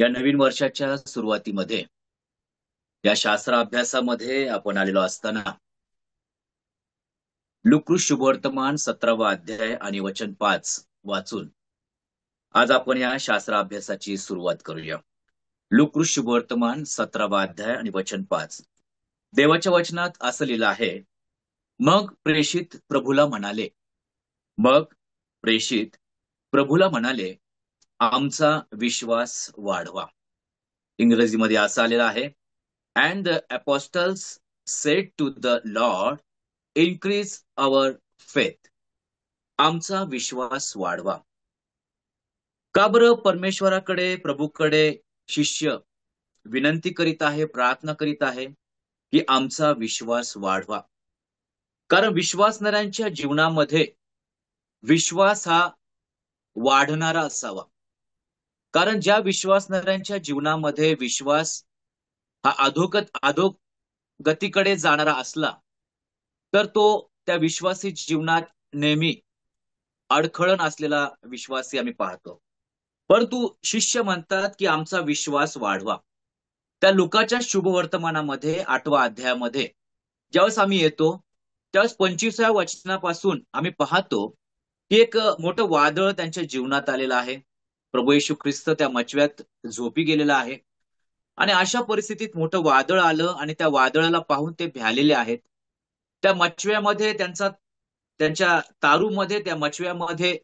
या नवीन वर्षाच्या सुरुवातीमध्ये या शास्त्र अभ्यासामध्ये आपण आलेलो असताना लुकृ शुभवर्तमान 17वा अध्याय आणि वचन 5 वाचून आज आपण या शास्त्र अभ्यासाची सुरुवात करूया. लुकृ शुभवर्तमान 17वा अध्याय आणि वचन 5. देवाच्या वचनात असं लिहिलं आहे, मग प्रेषित प्रभूला म्हणाले, आमचा विश्वास वाढवा. इंग्रजीमध्ये असं आलेलं आहे, and the apostles said to the Lord, increase our faith. आमचा विश्वास वाढवा. का बरं परमेश्वराकडे, प्रभूकडे शिष्य विनंती करीत आहे, प्रार्थना करीत आहे की आमचा विश्वास वाढवा? कारण विश्वासणाऱ्यांच्या जीवनामध्ये विश्वास हा वाढणारा असावा. कारण ज्या विश्वासणाऱ्यांच्या जीवनामध्ये विश्वास हा अधोगतीकडे जाणारा असला तर तो त्या विश्वासी जीवनात नेहमी अडखळण असलेला विश्वासी आम्ही पाहतो. परंतु शिष्य म्हणतात की आमचा विश्वास वाढवा. त्या लुकाच्या शुभवर्तमानामध्ये 8व्या अध्यायामध्ये ज्यावेळेस आम्ही येतो त्यावेळेस 25व्या वचनापासून आम्ही पाहतो की एक मोठं वादळ त्यांच्या जीवनात आलेलं आहे. प्रभू येशू ख्रिस्त त्या मचव्यात झोपी गेलेला आहे आणि अशा परिस्थितीत मोठं वादळ आलं आणि त्या वादळाला पाहून ते भ्यालेले आहेत. त्या मचव्यामध्ये त्यांच्या तारूमध्ये, त्या मचव्यामध्ये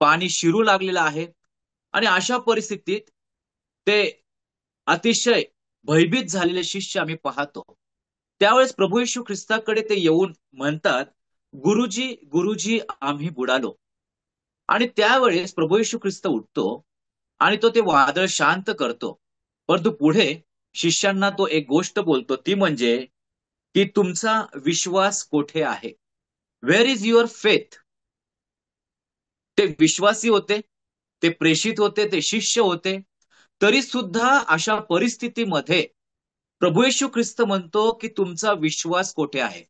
पाणी शिरू लागलेलं आहे आणि अशा परिस्थितीत ते अतिशय भयभीत झालेले शिष्य आम्ही पाहतो. त्यावेळेस प्रभू येशू ख्रिस्ताकडे ते येऊन म्हणतात, गुरुजी गुरुजी आम्ही बुडालो. आणि त्यावेळेस प्रभू येशू ख्रिस्त उठतो आणि तो ते वादळ शांत करतो. परंतु पुढे शिष्यांना तो एक गोष्ट बोलतो, ती म्हणजे की तुमचा विश्वास कोठे आहे? Where is your faith? ते विश्वासी होते, ते प्रेषित होते, ते शिष्य होते, तरी सुद्धा अशा परिस्थितीमध्ये प्रभू येशू ख्रिस्त म्हणतो की तुमचा विश्वास कोठे आहे?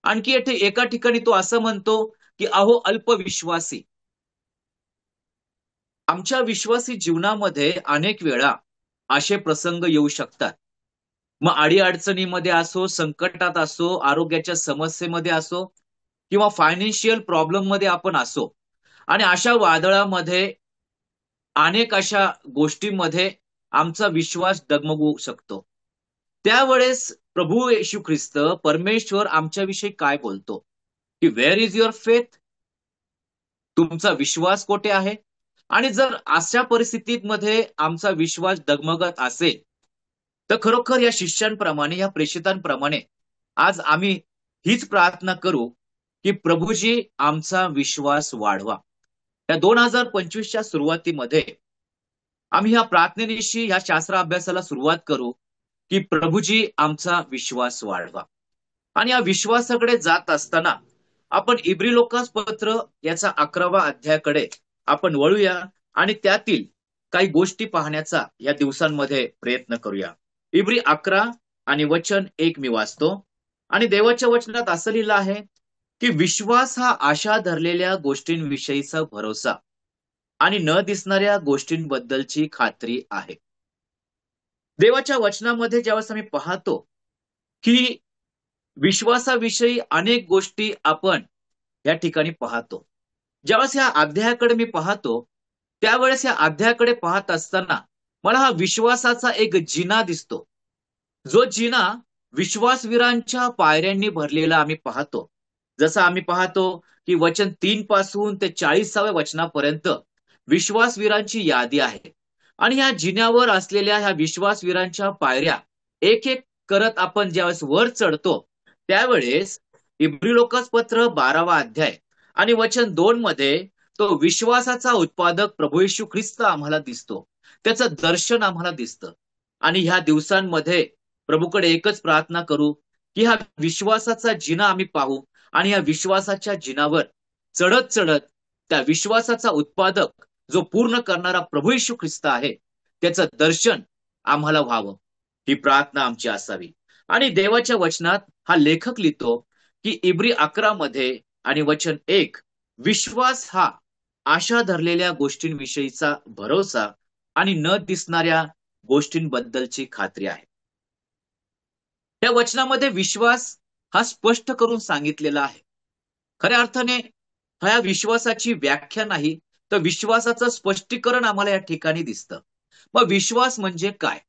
आणखी एका ठिकाणी तो असं म्हणतो की अहो अल्पविश्वासी. आमच्या विश्वासी जीवनामध्ये अनेक वेळा असे प्रसंग येऊ शकतात. मग अडीअडचणीमध्ये असो, संकटात असो, आरोग्याच्या समस्येमध्ये असो किंवा फायनान्शियल प्रॉब्लेम मध्ये आपण असो, आणि अशा वादळामध्ये अनेक अशा गोष्टींमध्ये आमचा विश्वास डगमगू शकतो. त्यावेळेस प्रभू येशू ख्रिस्त, परमेश्वर आमच्याविषयी काय बोलतो की वेअर इज युअर फेथ? तुमचा विश्वास कोठे आहे? आणि जर अशा परिस्थितीमध्ये आमचा विश्वास डगमगत असेल तर खरोखर या शिष्यांप्रमाणे, या प्रेषितांप्रमाणे आज आम्ही हीच प्रार्थना करू की प्रभूजी आमचा विश्वास वाढवा. या 2025च्या सुरुवातीमध्ये आम्ही ह्या प्रार्थनेनिशी ह्या शास्त्र अभ्यासाला सुरुवात करू की प्रभूजी आमचा विश्वास वाढवा. आणि या विश्वासाकडे जात असताना आपण इब्री लोकासपत्र याचा 11वा अध्यायाकडे आपण वळूया आणि त्यातील काही गोष्टी पाहण्याचा या दिवसांमध्ये प्रयत्न करूया. इब्री 11 आणि वचन 1 मी वाचतो. आणि देवाच्या वचनात असं लिहिलं आहे की विश्वास हा आशा धरलेल्या गोष्टींविषयीचा भरोसा आणि न दिसणाऱ्या गोष्टींबद्दलची खात्री आहे. देवाच्या वचनामध्ये ज्यावेळेस आम्ही पाहतो की विश्वासाविषयी अनेक गोष्टी आपण या ठिकाणी पाहतो. ज्यावेळेस या अध्यायाकडे मी पाहतो त्यावेळेस या अध्यायाकडे पाहत असताना मला हा विश्वासाचा एक जिना दिसतो, जो जिना विश्वासवीरांच्या पायऱ्यांनी भरलेला आम्ही पाहतो. जसं आम्ही पाहतो की वचन 3 पासून ते 40व्या वचनापर्यंत विश्वासवीरांची यादी आहे. आणि ह्या जिन्यावर असलेल्या ह्या विश्वासवीरांच्या पायऱ्या एक एक करत आपण ज्यावेळेस वर चढतो त्यावेळेस इब्री लोकासपत्र 12वा अध्याय आणि वचन 2 मध्ये तो विश्वासाचा उत्पादक प्रभू येशू ख्रिस्त आम्हाला दिसतो, त्याचं दर्शन आम्हाला दिसतं. आणि ह्या दिवसांमध्ये प्रभूकडे एकच प्रार्थना करू की हा विश्वासाचा जिना आम्ही पाहू आणि या विश्वासाच्या जिनावर चढत चढत त्या विश्वासाचा उत्पादक जो पूर्ण करणारा प्रभू येशू ख्रिस्त आहे त्याचं दर्शन आम्हाला व्हावं, ही प्रार्थना आमची असावी. आणि देवाच्या वचनात हा लेखक लिहितो की इब्री 11 मध्ये आणि वचन 1, विश्वास हा आशा धरलेल्या गोष्टींविषयीचा भरोसा आणि न दिसणाऱ्या गोष्टींबद्दलची खात्री आहे. या वचनामध्ये विश्वास हा स्पष्ट करून सांगितलेला आहे. खऱ्या अर्थाने ह्या विश्वासाची व्याख्या नाही, तर विश्वासाचं स्पष्टीकरण आम्हाला या ठिकाणी दिसतं. मग विश्वास म्हणजे काय?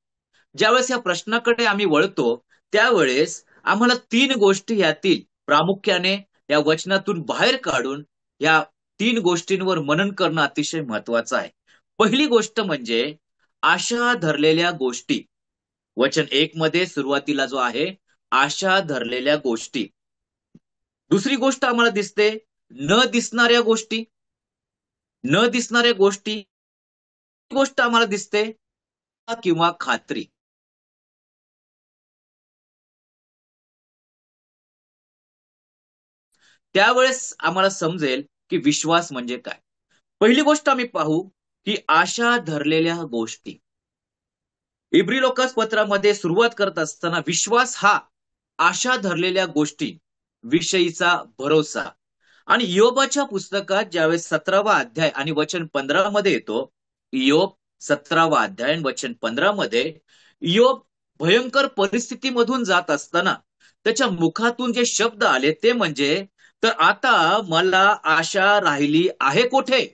ज्यावेळेस या प्रश्नाकडे आम्ही वळतो, त्यावेळेस आम्हाला 3 गोष्टी यातील प्रामुख्याने या वचनातून बाहेर काढून या 3 गोष्टींवर मनन करणं अतिशय महत्वाचं आहे. पहिली गोष्ट म्हणजे आशा धरलेल्या गोष्टी. वचन 1 मध्ये सुरुवातीला जो आहे, आशा धरलेल्या गोष्टी. दुसरी गोष्ट आम्हाला दिसते, न दिसणाऱ्या गोष्टी. न दिसणाऱ्या गोष्टी गोष्ट आम्हाला दिसते किंवा खात्री. त्यावेळेस आम्हाला समजेल की विश्वास म्हणजे काय. पहिली गोष्ट आम्ही पाहू की आशा धरलेल्या गोष्टी. इब्री लोकास पत्रामध्ये सुरुवात करत असताना विश्वास हा आशा धरलेल्या गोष्टी विषयीचा भरोसा. आणि इयोबाच्या पुस्तकात ज्यावेळेस 17वा अध्याय आणि वचन 15 मध्ये येतो, इयोब 17वा अध्याय आणि वचन 15 मध्ये इयोब भयंकर परिस्थितीमधून जात असताना त्याच्या मुखातून जे शब्द आले ते म्हणजे, तर आता मला आशा राहिली आहे कोठे?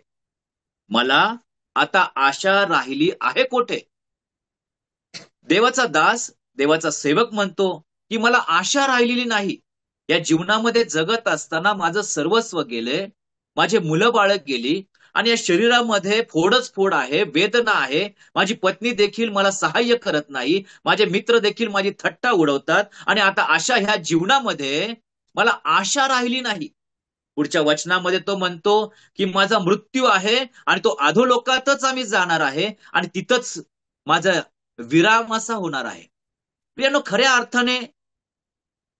मला आता आशा राहिली आहे कोठे? देवाचा दास, देवाचा सेवक म्हणतो की मला आशा राहिलेली नाही. या जीवनामध्ये जगत असताना माझं सर्वस्व गेले, माझे मुलं बाळग गेली आणि या शरीरामध्ये फोडच फोड आहे, वेदना आहे. माझी पत्नी देखील मला सहाय्य करत नाही, माझे मित्र देखील माझी थट्टा उडवतात आणि आता अशा ह्या जीवनामध्ये मला आशा राहिली नाही. पुढच्या वचनामध्ये तो म्हणतो की माझा मृत्यू आहे आणि तो अधोलोकातच आम्ही जाणार आहे आणि तिथंच माझा विराम असा होणार आहे. प्रियानो, खऱ्या अर्थाने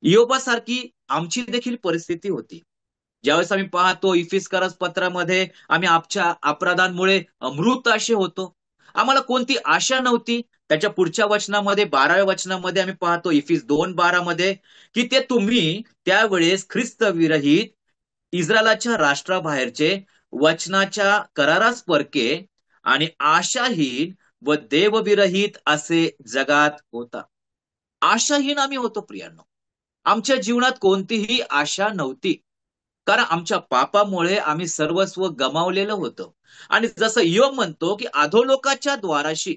इयोबासारखी आमची देखील परिस्थिती होती. ज्यावेळेस आम्ही पाहतो इफिस्करस पत्रामध्ये आम्ही आमच्या अपराधांमुळे मृत असे होतो. आम्हाला कोणती आशा नव्हती. त्याच्या पुढच्या वचनामध्ये 12व्या वचनामध्ये आम्ही पाहतो इफिस 2:12 मध्ये की ते तुम्ही त्यावेळेस ख्रिस्त विरहित इस्रायलाच्या राष्ट्राबाहेरचे वचनाच्या करारास परके आणि आशाहीन व देवविरहित असे जगात होता. आशाहीन आम्ही होतो प्रियांनो. आमच्या जीवनात कोणतीही आशा नव्हती. कारण आमच्या पापामुळे आम्ही सर्वस्व गमावलेलं होतं. आणि जसं इयोब म्हणतो की अधोलोकाच्या द्वाराशी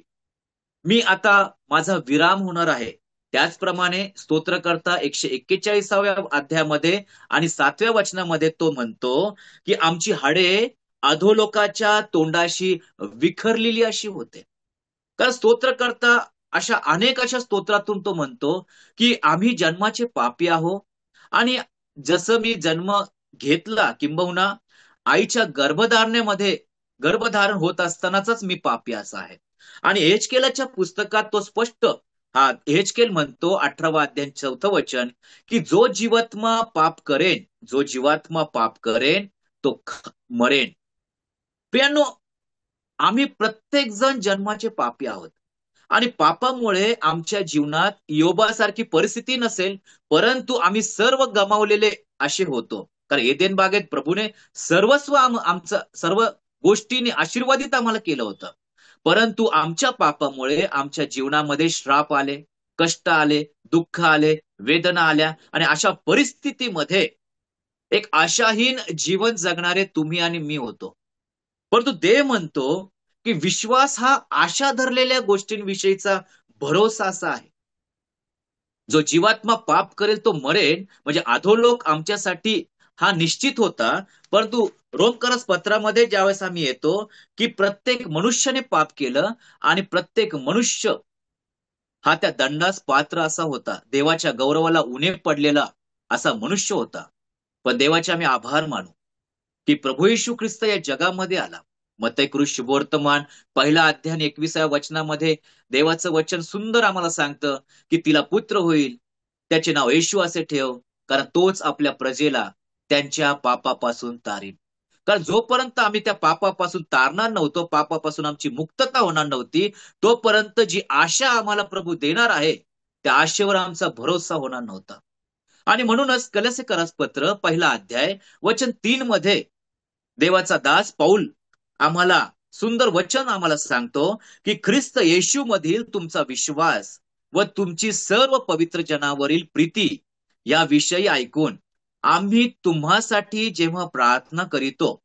मी आता माझा विराम होणार आहे. त्याचप्रमाणे स्तोत्रकर्ता 141व्या अध्यायामध्ये आणि 7व्या वचनामध्ये तो म्हणतो की आमची हाडे अधोलोकाच्या तोंडाशी विखरलेली अशी होते. कारण स्तोत्रकर्ता अशा स्तोत्रातून तो म्हणतो की आम्ही जन्माचे पापी आहो आणि जसं मी जन्म घेतला किंबहुना आईच्या गर्भधारण होत असतानाच मी पापी असा आहे. आणि एहेजकेलाच्या पुस्तकात तो स्पष्ट, हा एहेजकेल म्हणतो 18वा अध्याय 4थं वचन की जो जीवात्मा पाप करेन तो मरेन. प्रियांनो, आम्ही प्रत्येक जण जन्माचे पापी आहोत आणि पापामुळे आमच्या जीवनात योबासारखी परिस्थिती नसेल, परंतु आम्ही सर्व गमावलेले असे होतो. कारण एदेन बागेत प्रभूने सर्वस्व आमचं सर्व गोष्टीने आशीर्वादित आम्हाला केलं होतं. परंतु आमच्या पापामुळे आमच्या जीवनामध्ये श्राप आले, कष्ट आले, दुःख आले, वेदना आल्या आणि अशा परिस्थितीमध्ये एक आशाहीन जीवन जगणारे तुम्ही आणि मी होतो. परंतु देव म्हणतो की विश्वास हा आशा धरलेल्या गोष्टींविषयीचा भरोसा असा आहे. जो जीवात्मा पाप करेल तो मरेल, म्हणजे अधोलोक आमच्यासाठी हा निश्चित होता. परंतु रोमकरस पत्रामध्ये ज्यावेळेस आम्ही येतो की प्रत्येक मनुष्याने पाप केलं आणि प्रत्येक मनुष्य हा त्या दंडास पात्र असा होता. देवाच्या गौरवाला उणे पडलेला असा मनुष्य होता. पण देवाचे आम्ही आभार मानू की प्रभू येशू ख्रिस्त या जगामध्ये आला. मत्तई शुभवर्तमान 1 अध्याय 21व्या वचनामध्ये देवाचं वचन सुंदर आम्हाला सांगतं की तिला पुत्र होईल, त्याचे नाव येशू असे ठेव, कारण तोच आपल्या प्रजेला त्यांच्या पापापासून तारील. कारण जोपर्यंत आम्ही त्या पापापासून तारणार नव्हतो, पापापासून आमची मुक्तता होणार नव्हती, तोपर्यंत जी आशा आम्हाला प्रभू देणार आहे त्या आशेवर आमचा भरोसा होणार नव्हता. आणि म्हणूनच कलसीकरास पत्र 1 अध्याय वचन 3 मध्ये देवाचा दास पौल आम्हाला सुंदर वचन आम्हाला सांगतो की ख्रिस्त येशू मधील तुमचा विश्वास व तुमची सर्व पवित्र जनावरील प्रीती याविषयी ऐकून आम्ही तुम्हासाठी जेव्हा प्रार्थना करीतो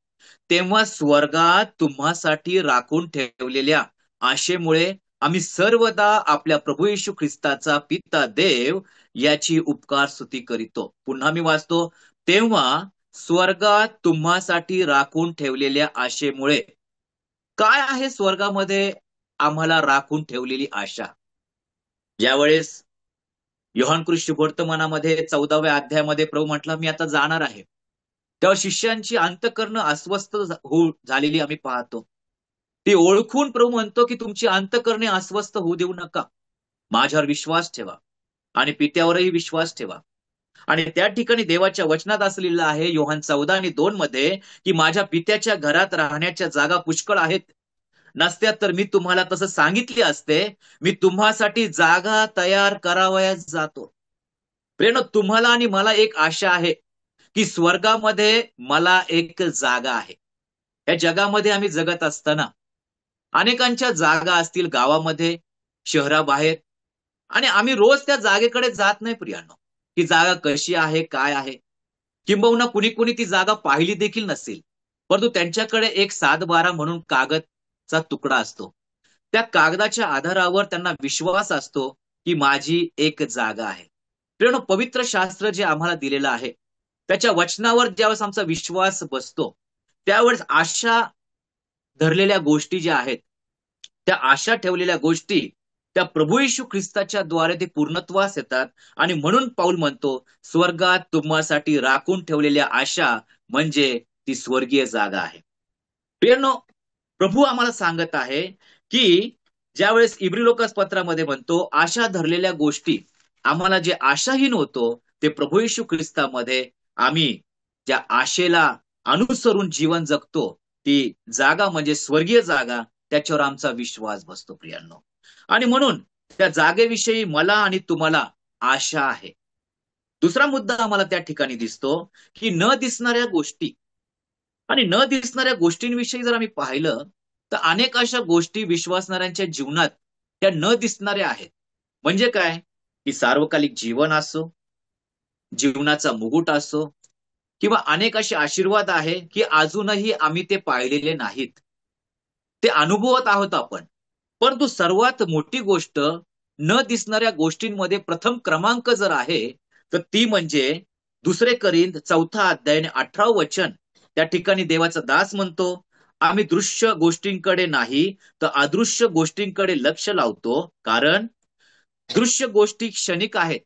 तेव्हा स्वर्गात तुम्हासाठी राखून ठेवलेल्या आशेमुळे आम्ही सर्वदा आपल्या प्रभू येशू ख्रिस्ताचा पिता देव याची उपकार स्तुती करीतो. पुन्हा मी वाचतो, तेव्हा स्वर्गात तुम्हासाठी राखून ठेवलेल्या आशेमुळे. काय आहे स्वर्गामध्ये आम्हाला राखून ठेवलेली आशा? ज्यावेळेस योहान कृष्ण वर्तमानामध्ये 14व्या अध्यायामध्ये प्रभू म्हटला, मी आता जाणार आहे, तेव्हा शिष्यांची अंतःकरण अस्वस्थ झालेली आम्ही पाहतो. ती ओळखून प्रभू म्हणतो की तुमची अंतःकरणे अस्वस्थ होऊ देऊ नका, माझ्यावर विश्वास ठेवा आणि पित्यावरही विश्वास ठेवा. आणि त्या ठिकाणी देवाच्या वचनात असलेलं आहे योहान 14:2 मध्ये की माझ्या पित्याच्या घरात राहण्याच्या जागा पुष्कळ आहेत, नसत्या तर मी तुम्हाला तसं सांगितले असते. मी तुम्हासाठी जागा तयार करावयास जातो. प्रियनो, तुम्हाला आणि मला एक आशा आहे की स्वर्गामध्ये मला एक जागा आहे. या जगामध्ये आम्ही जगत असताना अनेकांच्या जागा असतील गावामध्ये, शहराबाहेर, आणि आम्ही रोज त्या जागेकडे जात नाही प्रियानो, की जागा कशी आहे, काय आहे. किंबहुना कुणी कुणी ती जागा पाहिली देखील नसेल, परंतु त्यांच्याकडे एक 7-12 म्हणून कागदचा तुकडा असतो. त्या कागदाच्या आधारावर त्यांना विश्वास असतो की माझी एक जागा आहे. प्रियनो, पवित्र शास्त्र जे आम्हाला दिलेलं आहे त्याच्या वचनावर ज्यावेळेस आमचा विश्वास बसतो त्यावेळेस आशा धरलेल्या गोष्टी ज्या आहेत, त्या आशा ठेवलेल्या गोष्टी त्या प्रभू येशू ख्रिस्ताच्या द्वारे ते पूर्णत्वास येतात. आणि म्हणून पाऊल म्हणतो, स्वर्गात तुम्हासाठी राखून ठेवलेल्या आशा म्हणजे ती स्वर्गीय जागा आहे. प्रियनो, प्रभू आम्हाला सांगत आहे की ज्यावेळेस इब्री लोकास पत्रामध्ये म्हणतो, आशा धरलेल्या गोष्टी, आम्हाला जे आशाहीन होतो ते प्रभू येशू ख्रिस्तामध्ये आम्ही ज्या आशेला अनुसरून जीवन जगतो, ती जागा म्हणजे स्वर्गीय जागा, त्याच्यावर आमचा विश्वास बसतो प्रियांनो. आणि म्हणून त्या जागेविषयी मला आणि तुम्हाला आशा आहे. दुसरा मुद्दा आम्हाला त्या ठिकाणी दिसतो की न दिसणाऱ्या गोष्टी. आणि न दिसणाऱ्या गोष्टींविषयी जर आम्ही पाहिलं तर अनेक अशा गोष्टी विश्वासणाऱ्यांच्या जीवनात त्या न दिसणाऱ्या आहेत. म्हणजे काय? की सार्वकालिक जीवन असो, जीवनाचा मुकुट असो, किंवा अनेक असे आशीर्वाद आहे की अजूनही आम्ही ते पाहिलेले नाहीत, ते अनुभवत आहोत आपण. परंतु सर्वात मोठी गोष्ट न दिसणाऱ्या गोष्टींमध्ये प्रथम क्रमांक जर आहे तर ती म्हणजे 2 कोरिंथ 4 अध्याय 18 वचन. त्या ठिकाणी देवाचा दास म्हणतो, आम्ही दृश्य गोष्टींकडे नाही तर अदृश्य गोष्टींकडे लक्ष लावतो, कारण दृश्य गोष्टी क्षणिक आहेत.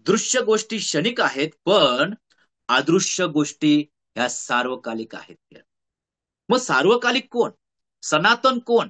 दृश्य गोष्टी क्षणिक आहेत, पण अदृश्य गोष्टी ह्या सार्वकालिक आहेत. मग सार्वकालिक कोण? सनातन कोण?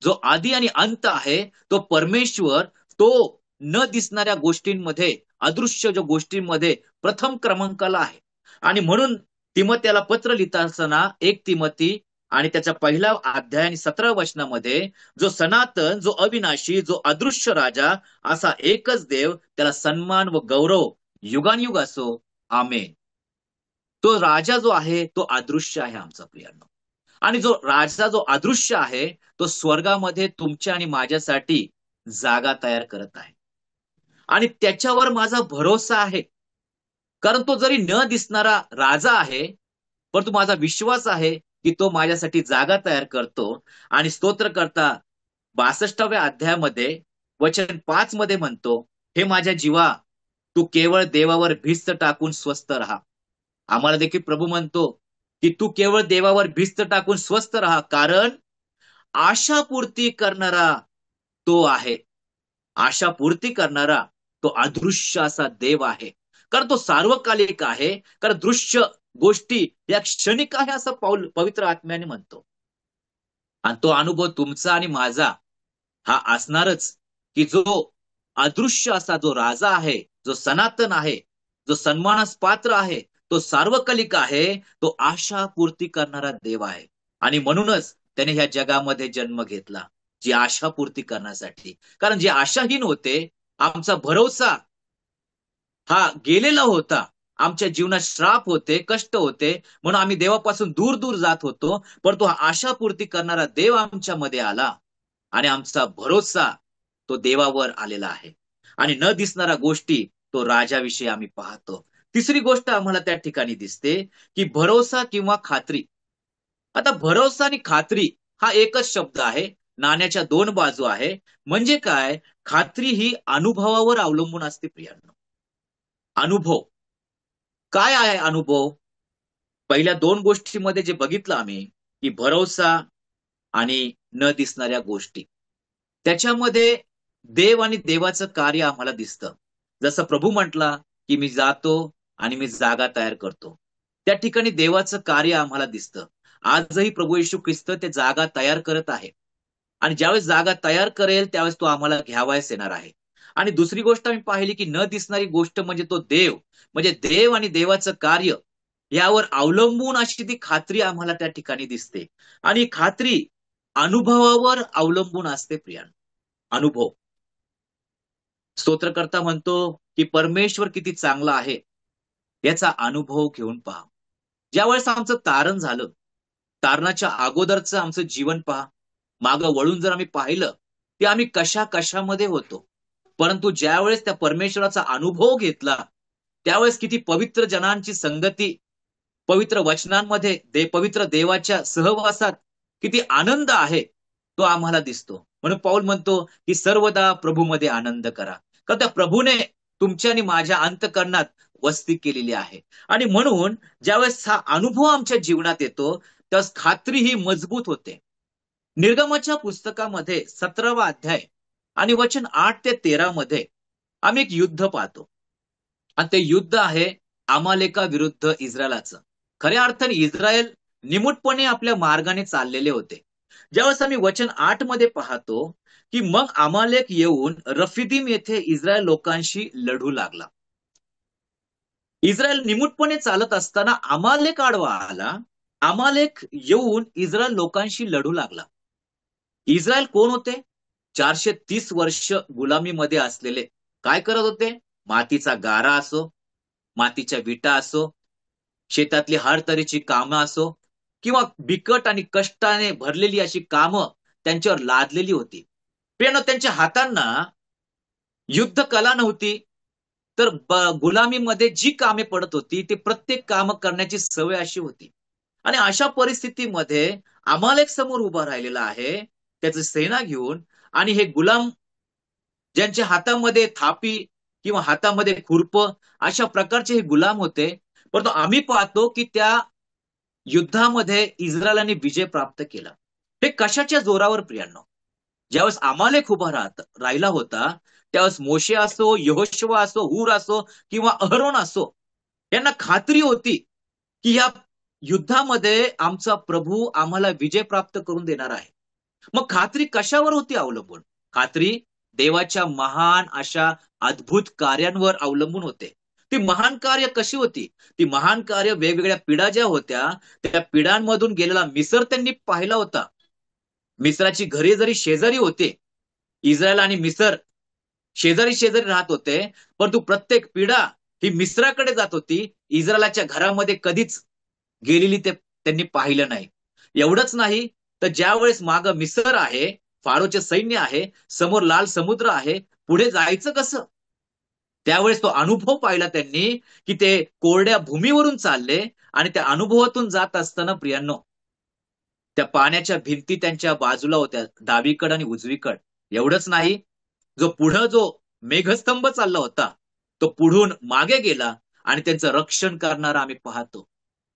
जो आदी आणि अंत आहे तो परमेश्वर, तो न दिसणाऱ्या गोष्टींमध्ये, अदृश्य जो गोष्टींमध्ये प्रथम क्रमांकाला आहे. आणि म्हणून तिमोथेला पत्र लिहिता असताना 1 तिमोथी आणि त्याच्या 1 अध्याय आणि 17 वचनामध्ये, जो सनातन, जो अविनाशी, जो अदृश्य राजा, असा एकच देव, त्याला सन्मान व गौरव युगानयुग असो, आमेन. तो राजा जो आहे तो अदृश्य आहे आमचा प्रियांनो. आणि जो राजा जो अदृश्य आहे तो स्वर्गामध्ये तुमच्या आणि माझ्यासाठी जागा तयार करत आहे. आणि त्याच्यावर माझा भरोसा आहे, कारण तो जरी न दिसणारा राजा आहे, परंतु माझा विश्वास आहे की तो माझ्यासाठी जागा तयार करतो. आणि स्तोत्रकर्ता 62व्या अध्यायामध्ये वचन 5 मध्ये म्हणतो, हे माझ्या जीवा, तू केवळ देवावर भिस्त टाकून स्वस्थ राहा. आम्हाला देखील प्रभू म्हणतो की तू केवळ देवावर भिस्त टाकून स्वस्थ राहा, कारण आशापूर्ती करणारा तो आहे. आशापूर्ती करणारा तो अदृश्य असा देव आहे, कारण तो सार्वकालिक आहे. कारण दृश्य गोष्टी या क्षणिक आहे असं पवित्र आत्म्याने म्हणतो. आणि तो अनुभव तुमचा आणि माझा हा असणारच की जो अदृश्य असा जो राजा आहे, जो सनातन आहे, जो सन्मानास पात्र आहे, तो सार्वकालिक आहे, तो आशापूर्ती करणारा देव आहे. आणि म्हणूनच त्याने ह्या जगामध्ये जन्म घेतला, जी आशापूर्ती करण्यासाठी. कारण जे आशाहीन होते, आमचा भरोसा हा गेलेला होता, आमच्या जीवनात श्राप होते, कष्ट होते, म्हणून आम्ही देवापासून दूर दूर जात होतो. परंतु हा आशापूर्ती करणारा देव आमच्यामध्ये आला आणि आमचा भरोसा तो देवावर आलेला आहे. आणि न दिसणाऱ्या गोष्टी तो राजाविषयी आम्ही पाहतो. तिसरी गोष्ट आम्हाला त्या ठिकाणी दिसते की भरोसा किंवा खात्री. आता भरोसा आणि खात्री हा एकच शब्द आहे, नाण्याच्या दोन बाजू आहे. म्हणजे काय? खात्री ही अनुभवावर अवलंबून असते प्रियांनो. अनुभव काय आहे? अनुभव पहिल्या दोन गोष्टीमध्ये जे बघितलं आम्ही की भरोसा आणि न दिसणाऱ्या गोष्टी, त्याच्यामध्ये देव आणि देवाचं कार्य आम्हाला दिसतं. जसं प्रभू म्हटला की मी जातो आणि मी जागा तयार करतो, त्या ठिकाणी देवाचं कार्य आम्हाला दिसतं. आजही प्रभू येशू ख्रिस्त ते जागा तयार करत आहे आणि ज्यावेळेस जागा तयार करेल त्यावेळेस तो आम्हाला घ्यावायस येणार आहे. आणि दुसरी गोष्ट आम्ही पाहिली की न दिसणारी गोष्ट म्हणजे तो देव, म्हणजे देव आणि देवाचं कार्य यावर अवलंबून अशी ती खात्री आम्हाला त्या ठिकाणी दिसते. आणि खात्री अनुभवावर अवलंबून असते प्रियान. अनुभव. स्तोत्रकर्ता म्हणतो की परमेश्वर किती चांगला आहे याचा अनुभव घेऊन पहा. ज्यावेळेस आमचं तारण झालं, तारणाच्या अगोदरचं आमचं जीवन पहा. मागं वळून जर आम्ही पाहिलं की आम्ही कशा कशामध्ये होतो, परंतु ज्यावेळेस त्या परमेश्वराचा अनुभव घेतला त्यावेळेस किती पवित्र जनांची संगती, पवित्र वचनांमध्ये पवित्र देवाच्या सहवासात किती आनंद आहे तो आम्हाला दिसतो. म्हणून पौल म्हणतो की सर्वदा प्रभूमध्ये आनंद करा, कारण त्या प्रभूने तुमच्या आणि माझ्या अंतःकरणात वस्ती केलेली आहे. आणि म्हणून ज्यावेळेस हा अनुभव आमच्या जीवनात येतो त्यावेळेस खात्री ही मजबूत होते. निर्गमाच्या पुस्तकामध्ये 17वा अध्याय आणि वचन 8 ते 13 मध्ये आम्ही एक युद्ध पाहतो आणि ते युद्ध आहे अमालेका विरुद्ध इस्रायलाचं. खऱ्या अर्थाने इस्रायल निमूटपणे आपल्या मार्गाने चाललेले होते. ज्यावेळेस आम्ही वचन 8 मध्ये पाहतो की मग अमालेक येऊन रफिदीम येथे इस्रायल लोकांशी लढू लागला. इस्रायल निमूटपणे चालत असताना अमालेक आडवा आला. अमालेक येऊन इस्रायल लोकांशी लढू लागला. इस्रायल कोण होते? 430 वर्ष गुलामीमध्ये असलेले. काय करत होते? मातीचा गारा असो, मातीच्या विटा असो, शेतातली हर तऱ्हेची कामं असो किंवा बिकट आणि कष्टाने भरलेली अशी कामं त्यांच्यावर लादलेली होती. प्रियानो, त्यांच्या हातांना युद्ध कला नव्हती, तर गुलामीमध्ये जी कामे पडत होती ती प्रत्येक काम करण्याची सवय अशी होती. आणि अशा परिस्थितीमध्ये अमालेक समोर उभा राहिलेला आहे त्याची सेना घेऊन. आणि हे गुलाम ज्यांच्या हातामध्ये थापी किंवा हातामध्ये खुरप अशा प्रकारचे हे गुलाम होते. परंतु आम्ही पाहतो की त्या युद्धामध्ये इस्रायलाने विजय प्राप्त केला. हे कशाच्या जोरावर प्रियांनो? ज्यावेळेस अमालेक उभा राहिला होता त्यावेळेस मोशे असो, यहोशुवा असो, हूर असो किंवा अहरोन असो, यांना खात्री होती की या युद्धामध्ये आमचा प्रभू आम्हाला विजय प्राप्त करून देणार आहे. मग खात्री कशावर होती अवलंबून? खात्री देवाच्या महान अशा अद्भुत कार्यांवर अवलंबून होते. ती महान कार्य कशी होती? ती महान कार्य वेगवेगळ्या पिढ्या ज्या होत्या त्या पिढ्यांमधून गेलेला मिसर त्यांनी पाहिला होता. मिसराची घरे जरी शेजारी होते, इस्रायल आणि मिसर शेजारी शेजारी राहत होते, परंतु प्रत्येक पिढा ही मिस्राकडे जात होती. इस्रायलाच्या घरामध्ये कधीच गेलेली ते त्यांनी पाहिलं नाही. एवढंच नाही तर ज्यावेळेस मागं मिसर आहे, फारोचे सैन्य आहे, समोर लाल समुद्र आहे, पुढे जायचं कसं? त्यावेळेस तो अनुभव पाहिला त्यांनी की ते कोरड्या भूमीवरून चालले आणि त्या अनुभवातून जात असताना प्रियांनो, त्या पाण्याच्या भिंती त्यांच्या बाजूला होत्या, डावीकड आणि उजवीकड. एवढंच नाही, जो मेघस्तंभ चालला होता तो पुढून मागे गेला आणि त्यांचं रक्षण करणारा आम्ही पाहतो.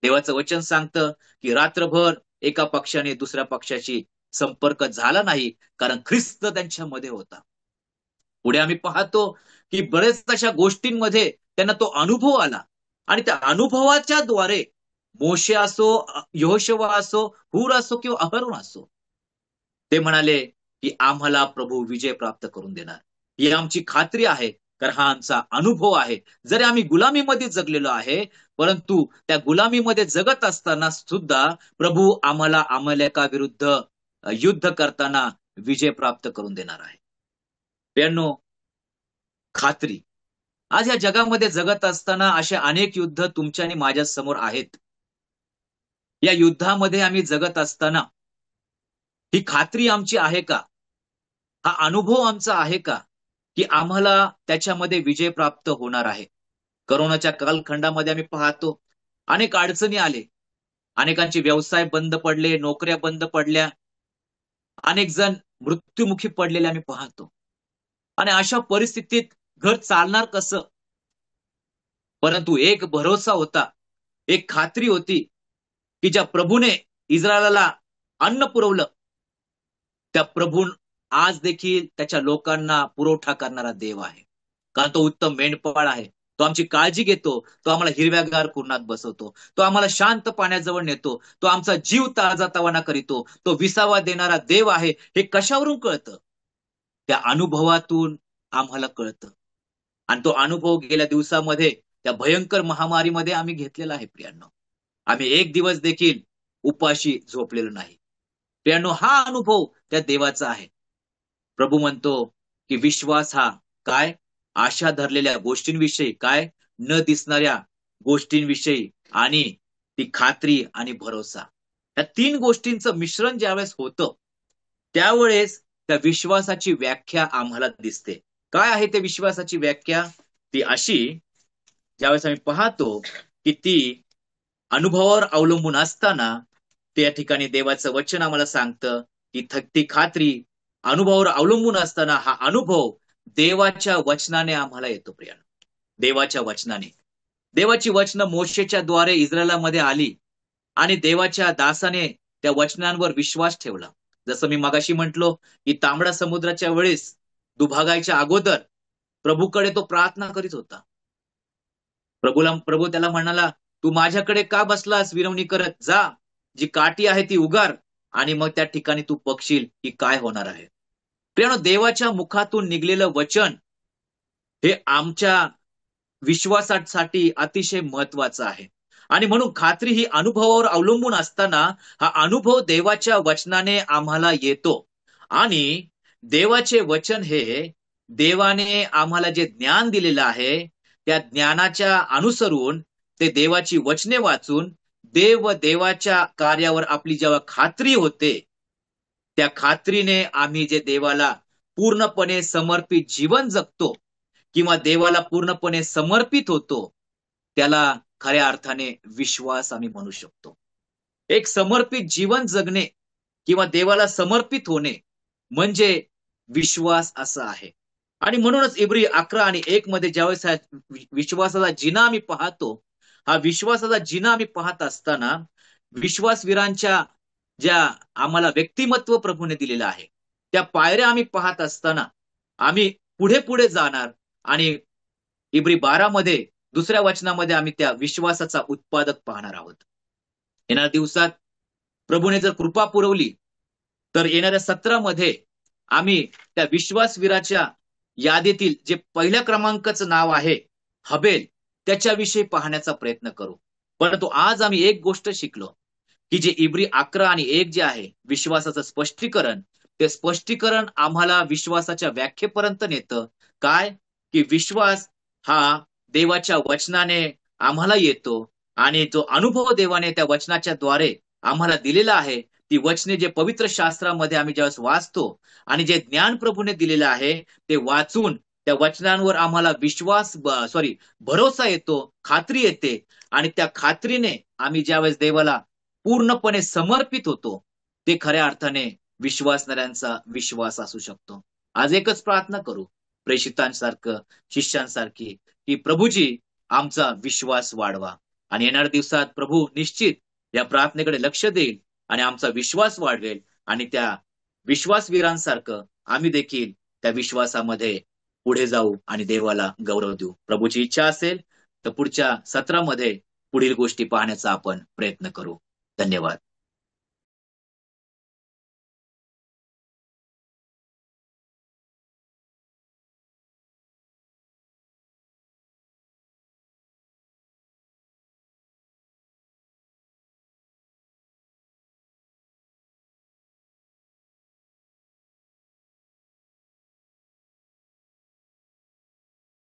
देवाचं वचन सांगतं की रात्रभर एका पक्षाने दुसऱ्या पक्षाशी संपर्क झाला नाही, कारण ख्रिस्त त्यांच्यामध्ये होता. पुढे आम्ही पाहतो की बरेच अशा गोष्टींमध्ये त्यांना तो अनुभव आला आणि त्या अनुभवाच्या द्वारे मोशे असो, यहोशुवा असो, हूर असो किंवा अहरोन असो, ते म्हणाले की आम्हाला प्रभू विजय प्राप्त करून देणार, ही आमची खात्री आहे, कारण हा आमचा अनुभव आहे. जरी आम्ही गुलामीमध्ये जगलेलो आहे, परंतु त्या गुलामीमध्ये जगत असताना सुद्धा प्रभू आम्हाला अमालेकाविरुद्ध युद्ध करताना विजय प्राप्त करून देणार आहे. प्रियांनो, खात्री आज या जगामध्ये जगत असताना असे अनेक युद्ध तुमच्या आणि माझ्या समोर आहेत. या युद्धामध्ये आम्ही जगत असताना ही खात्री आमची आहे का? हा अनुभव आमचा आहे का की आम्हाला त्याच्यामध्ये विजय प्राप्त होणार आहे? करोनाच्या कालखंडामध्ये आम्ही पाहतो अनेक अडचणी आले, अनेकांचे व्यवसाय बंद पडले, नोकऱ्या बंद पडल्या, अनेक जण मृत्युमुखी पडलेले आम्ही पाहतो. आणि अशा परिस्थितीत घर चालणार कसं? परंतु एक भरोसा होता, एक खात्री होती की ज्या प्रभूने इस्रायलाला अन्न पुरवलं, त्या प्रभून आज देखील त्याच्या लोकांना पुरवठा करणारा देव आहे. कारण तो उत्तम मेंढपाळ आहे. तो आमची काळजी घेतो. तो आम्हाला हिरव्यागार कुरणात बसवतो. तो आम्हाला शांत पाण्याजवळ नेतो. तो आमचा जीव ताजातवाना करीतो. तो विसावा देणारा देव आहे. हे कशावरून कळतं? त्या अनुभवातून आम्हाला कळतं. आणि तो अनुभव गेल्या दिवसामध्ये त्या भयंकर महामारीमध्ये आम्ही घेतलेला आहे प्रियांनो. आम्ही एक दिवस देखील उपाशी झोपलेलो नाही. प्रियांनो, हा अनुभव त्या देवाचा आहे. प्रभू म्हणतो की विश्वास हा काय? आशा धरलेल्या गोष्टींविषयी, काय? न दिसणाऱ्या गोष्टींविषयी, आणि ती खात्री आणि भरोसा. या तीन गोष्टींचं मिश्रण ज्यावेळेस होतं, त्यावेळेस त्या विश्वासाची व्याख्या आम्हाला दिसते. काय आहे त्या विश्वासाची व्याख्या? ती अशी, ज्यावेळेस आम्ही पाहतो की ती अनुभवावर अवलंबून असताना, त्या ठिकाणी देवाचं वचन आम्हाला सांगतं की ती खात्री अनुभवावर अवलंबून असताना हा अनुभव देवाच्या वचनाने आम्हाला येतो प्रियानो. देवाच्या वचनाने. देवाची वचनं मोशेच्या द्वारे इस्रायलामध्ये आली आणि देवाच्या दासाने त्या वचनांवर विश्वास ठेवला. जसं मी मगाशी म्हटलो की तांबडा समुद्राच्या वेळेस दुभागायच्या अगोदर प्रभूकडे तो प्रार्थना करीत होता. प्रभू त्याला म्हणाला, तू माझ्याकडे का बसलास विनवणी करत? जा, जी काठी आहे ती उगार आणि मग त्या ठिकाणी तू बघशील की काय होणार आहे. प्रियानो, देवाच्या मुखातून निघलेलं वचन हे आमच्या विश्वासासाठी अतिशय महत्वाचं आहे. आणि म्हणून खात्री ही अनुभवावर अवलंबून असताना हा अनुभव देवाच्या वचनाने आम्हाला येतो. आणि देवाचे वचन हे देवाने आम्हाला जे ज्ञान दिलेलं आहे, त्या ज्ञानाच्या अनुसरून ते देवाची वचने वाचून देवाच्या कार्यावर आपली जेव्हा खात्री होते, त्या खात्रीने आम्ही जे देवाला पूर्णपणे समर्पित जीवन जगतो किंवा देवाला पूर्णपणे समर्पित होतो, त्याला खऱ्या अर्थाने विश्वास आम्ही म्हणू शकतो. एक समर्पित जीवन जगणे किंवा देवाला समर्पित होणे म्हणजे विश्वास असा आहे. आणि म्हणूनच इब्री 11 आणि 1 मध्ये ज्यावेळेस हा विश्वासाचा जिना आम्ही पाहतो, हा विश्वासाचा जिना आम्ही पाहत असताना विश्वासवीरांच्या ज्या आम्हाला व्यक्तिमत्व प्रभूने दिलेलं आहे, त्या पायऱ्या आम्ही पाहत असताना आम्ही पुढे पुढे जाणार. आणि इब्री 12 मध्ये दुसऱ्या वचनामध्ये आम्ही त्या विश्वासाचा उत्पादक पाहणार आहोत. येणाऱ्या दिवसात प्रभूने जर कृपा पुरवली तर येणाऱ्या 17 मध्ये आम्ही त्या विश्वासवीराच्या यादीतील जे पहिल्या क्रमांकाचं नाव आहे हबेल, त्याच्याविषयी पाहण्याचा प्रयत्न करू. परंतु आज आम्ही एक गोष्ट शिकलो की जे इब्री 11 आणि 1 जे आहे विश्वासाचं स्पष्टीकरण, ते स्पष्टीकरण आम्हाला विश्वासाच्या व्याख्येपर्यंत नेतं. काय? की विश्वास हा देवाच्या वचनाने आम्हाला येतो, आणि जो अनुभव देवाने त्या वचनाच्या द्वारे आम्हाला दिलेला आहे, ती वचने जे पवित्र शास्त्रामध्ये आम्ही ज्यावेळेस वाचतो आणि जे ज्ञान प्रभूने दिलेलं आहे ते वाचून त्या वचनांवर आम्हाला भरोसा येतो, खात्री येते. आणि त्या खात्रीने आम्ही ज्यावेळेस देवाला पूर्णपणे समर्पित होतो, ते खऱ्या अर्थाने विश्वासणाऱ्यांचा विश्वास असू शकतो. आज एकच प्रार्थना करू प्रेषितांसारखं, शिष्यांसारखी, की प्रभूजी आमचा विश्वास वाढवा. आणि येणाऱ्या दिवसात प्रभू निश्चित या प्रार्थनेकडे लक्ष देईल आणि आमचा विश्वास वाढवेल. आणि त्या विश्वासवीरांसारखं आम्ही देखील त्या विश्वासामध्ये पुढे जाऊ आणि देवाला गौरव देऊ. प्रभूची इच्छा असेल तर पुढच्या सत्रामध्ये पुढील गोष्टी पाहण्याचा आपण प्रयत्न करू. धन्यवाद.